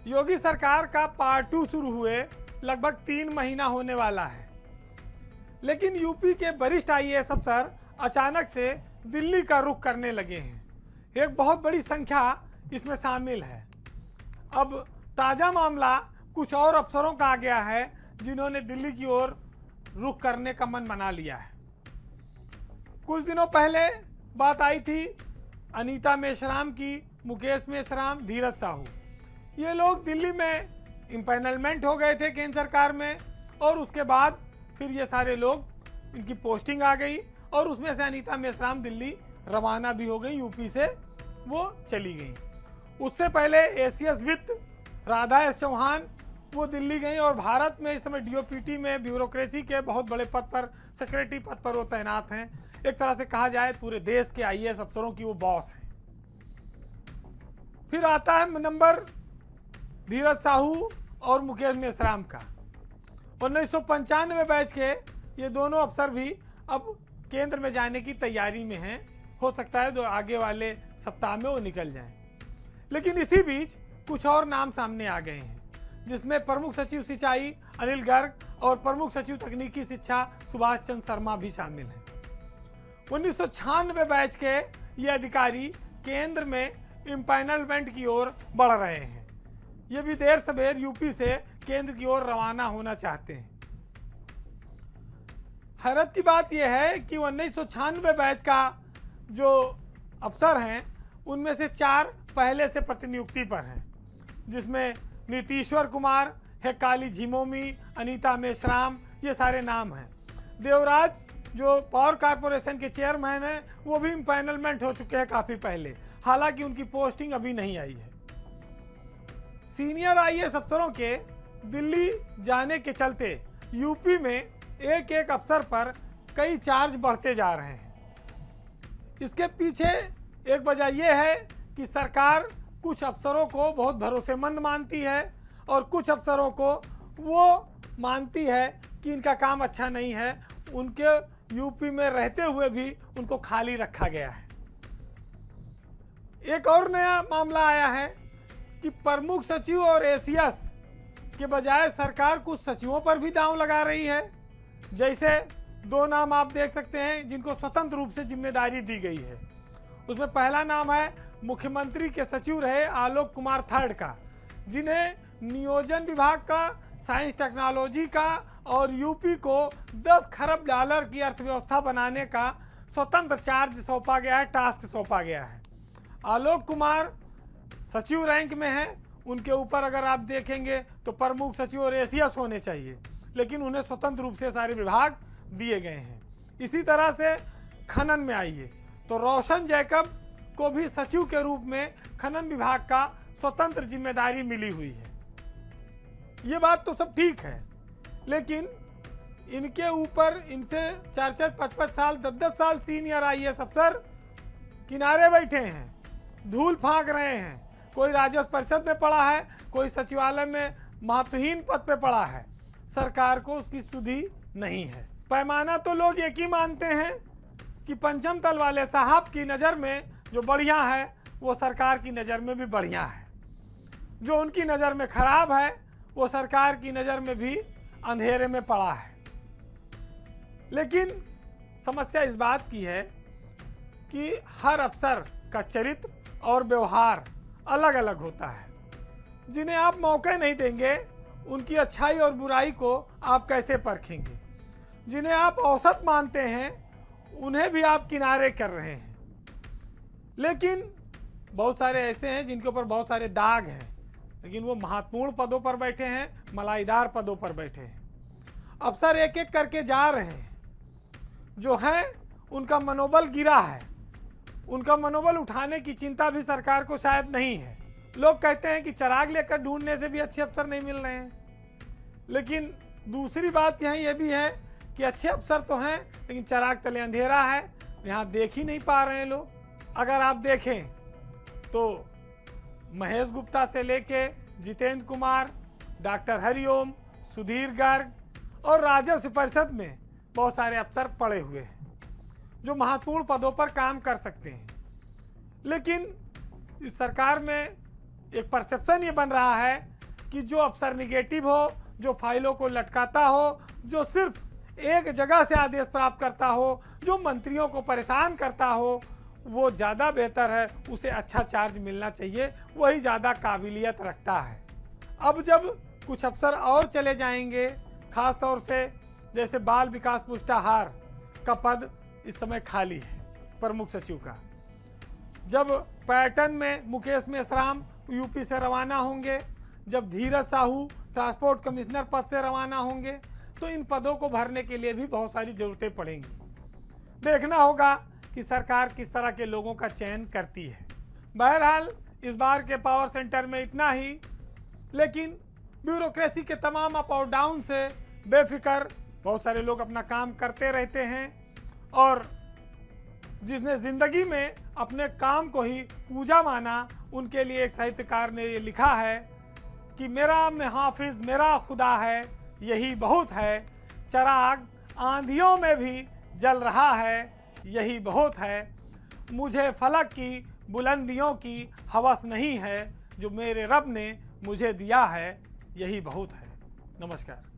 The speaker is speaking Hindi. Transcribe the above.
योगी सरकार का पार्ट 2 शुरू हुए लगभग 3 महीना होने वाला है, लेकिन यूपी के वरिष्ठ आईएएस अफसर अचानक से दिल्ली का रुख करने लगे हैं। एक बहुत बड़ी संख्या इसमें शामिल है। अब ताज़ा मामला कुछ और अफसरों का आ गया है जिन्होंने दिल्ली की ओर रुख करने का मन बना लिया है। कुछ दिनों पहले बात आई थी अनीता मेश्राम की, मुकेश मेश्राम, धीरज साहू। ये लोग दिल्ली में इम्पैनलमेंट हो गए थे केंद्र सरकार में, और उसके बाद फिर ये सारे लोग, इनकी पोस्टिंग आ गई और उसमें से अनीता मेश्राम दिल्ली रवाना भी हो गई, यूपी से वो चली गई। उससे पहले एसीएस वित्त राधा एस चौहान वो दिल्ली गई और भारत में इस समय डीओपीटी में ब्यूरोक्रेसी के बहुत बड़े पद पर, सेक्रेटरी पद पर वो तैनात हैं। एक तरह से कहा जाए पूरे देश के आईएएस अफसरों की वो बॉस हैं। फिर आता है नंबर धीरज साहू और मुकेश मेश्राम का। 1995 बैच के ये दोनों अफसर भी अब केंद्र में जाने की तैयारी में हैं। हो सकता है तो आगे वाले सप्ताह में वो निकल जाएं। लेकिन इसी बीच कुछ और नाम सामने आ गए हैं, जिसमें प्रमुख सचिव सिंचाई अनिल गर्ग और प्रमुख सचिव तकनीकी शिक्षा सुभाष चंद्र शर्मा भी शामिल हैं। 1996 बैच के ये अधिकारी केंद्र में इम्पैनलमेंट की ओर बढ़ रहे हैं। ये भी देर सवेर यूपी से केंद्र की ओर रवाना होना चाहते हैं। हैरत की बात यह है कि 1996 बैच का जो अफसर हैं उनमें से 4 पहले से प्रतिनियुक्ति पर हैं, जिसमें नीतीश्वर कुमार, हेक्काली झिमोमी, अनीता मेश्राम, ये सारे नाम हैं। देवराज जो पावर कॉरपोरेशन के चेयरमैन हैं वो भी इम्पैनलमेंट हो चुके हैं काफ़ी पहले, हालांकि उनकी पोस्टिंग अभी नहीं आई है। सीनियर आईएएस अफसरों के दिल्ली जाने के चलते यूपी में एक एक अफसर पर कई चार्ज बढ़ते जा रहे हैं। इसके पीछे एक वजह यह है कि सरकार कुछ अफसरों को बहुत भरोसेमंद मानती है और कुछ अफसरों को वो मानती है कि इनका काम अच्छा नहीं है, उनके यूपी में रहते हुए भी उनको खाली रखा गया है। एक और नया मामला आया है कि प्रमुख सचिव और एसीएस के बजाय सरकार कुछ सचिवों पर भी दांव लगा रही है। जैसे 2 नाम आप देख सकते हैं जिनको स्वतंत्र रूप से जिम्मेदारी दी गई है। उसमें पहला नाम है मुख्यमंत्री के सचिव रहे आलोक कुमार थर्ड का, जिन्हें नियोजन विभाग का, साइंस टेक्नोलॉजी का और यूपी को 10 खरब डॉलर की अर्थव्यवस्था बनाने का स्वतंत्र चार्ज सौंपा गया है, टास्क सौंपा गया है। आलोक कुमार सचिव रैंक में हैं, उनके ऊपर अगर आप देखेंगे तो प्रमुख सचिव और एसीएस होने चाहिए, लेकिन उन्हें स्वतंत्र रूप से सारे विभाग दिए गए हैं। इसी तरह से खनन में आइए तो रोशन जैकब को भी सचिव के रूप में खनन विभाग का स्वतंत्र जिम्मेदारी मिली हुई है। ये बात तो सब ठीक है, लेकिन इनके ऊपर इनसे 4-4, 5-5 साल, 10-10 साल सीनियर आईएएस अफसर किनारे बैठे हैं, धूल फांक रहे हैं। कोई राजस्व परिषद में पड़ा है, कोई सचिवालय में महत्वहीन पद पे पड़ा है। सरकार को उसकी सुधि नहीं है। पैमाना तो लोग एक ही मानते हैं कि पंचम तल वाले साहब की नज़र में जो बढ़िया है वो सरकार की नज़र में भी बढ़िया है, जो उनकी नज़र में खराब है वो सरकार की नज़र में भी अंधेरे में पड़ा है। लेकिन समस्या इस बात की है कि हर अफसर का चरित्र और व्यवहार अलग अलग होता है। जिन्हें आप मौके नहीं देंगे उनकी अच्छाई और बुराई को आप कैसे परखेंगे? जिन्हें आप औसत मानते हैं उन्हें भी आप किनारे कर रहे हैं। लेकिन बहुत सारे ऐसे हैं जिनके ऊपर बहुत सारे दाग हैं, लेकिन वो महत्वपूर्ण पदों पर बैठे हैं, मलाईदार पदों पर बैठे हैं। अफसर एक एक करके जा रहे हैं, जो हैं उनका मनोबल गिरा है। उनका मनोबल उठाने की चिंता भी सरकार को शायद नहीं है। लोग कहते हैं कि चिराग लेकर ढूंढने से भी अच्छे अफसर नहीं मिल रहे हैं, लेकिन दूसरी बात यहाँ ये भी है कि अच्छे अफसर तो हैं, लेकिन चिराग तले अंधेरा है, यहाँ देख ही नहीं पा रहे हैं लोग। अगर आप देखें तो महेश गुप्ता से लेके जितेंद्र कुमार, डॉक्टर हरिओम, सुधीर गर्ग और राजस्व परिषद में बहुत सारे अफसर पड़े हुए हैं जो महत्वपूर्ण पदों पर काम कर सकते हैं। लेकिन इस सरकार में एक परसेप्शन ये बन रहा है कि जो अफसर निगेटिव हो, जो फाइलों को लटकाता हो, जो सिर्फ एक जगह से आदेश प्राप्त करता हो, जो मंत्रियों को परेशान करता हो, वो ज़्यादा बेहतर है, उसे अच्छा चार्ज मिलना चाहिए, वही ज़्यादा काबिलियत रखता है। अब जब कुछ अफसर और चले जाएंगे, खास तौर से जैसे बाल विकास पुष्टाहार का पद इस समय खाली है प्रमुख सचिव का, जब पर्यटन में मुकेश मेश्राम यूपी से रवाना होंगे, जब धीरज साहू ट्रांसपोर्ट कमिश्नर पद से रवाना होंगे, तो इन पदों को भरने के लिए भी बहुत सारी ज़रूरतें पड़ेंगी। देखना होगा कि सरकार किस तरह के लोगों का चयन करती है। बहरहाल इस बार के पावर सेंटर में इतना ही, लेकिन ब्यूरोक्रेसी के तमाम अप और डाउन से बेफिक्र बहुत सारे लोग अपना काम करते रहते हैं, और जिसने ज़िंदगी में अपने काम को ही पूजा माना, उनके लिए एक साहित्यकार ने ये लिखा है कि मेरा हाफिज मेरा खुदा है, यही बहुत है, चराग आंधियों में भी जल रहा है, यही बहुत है, मुझे फलक की बुलंदियों की हवस नहीं है, जो मेरे रब ने मुझे दिया है, यही बहुत है। नमस्कार।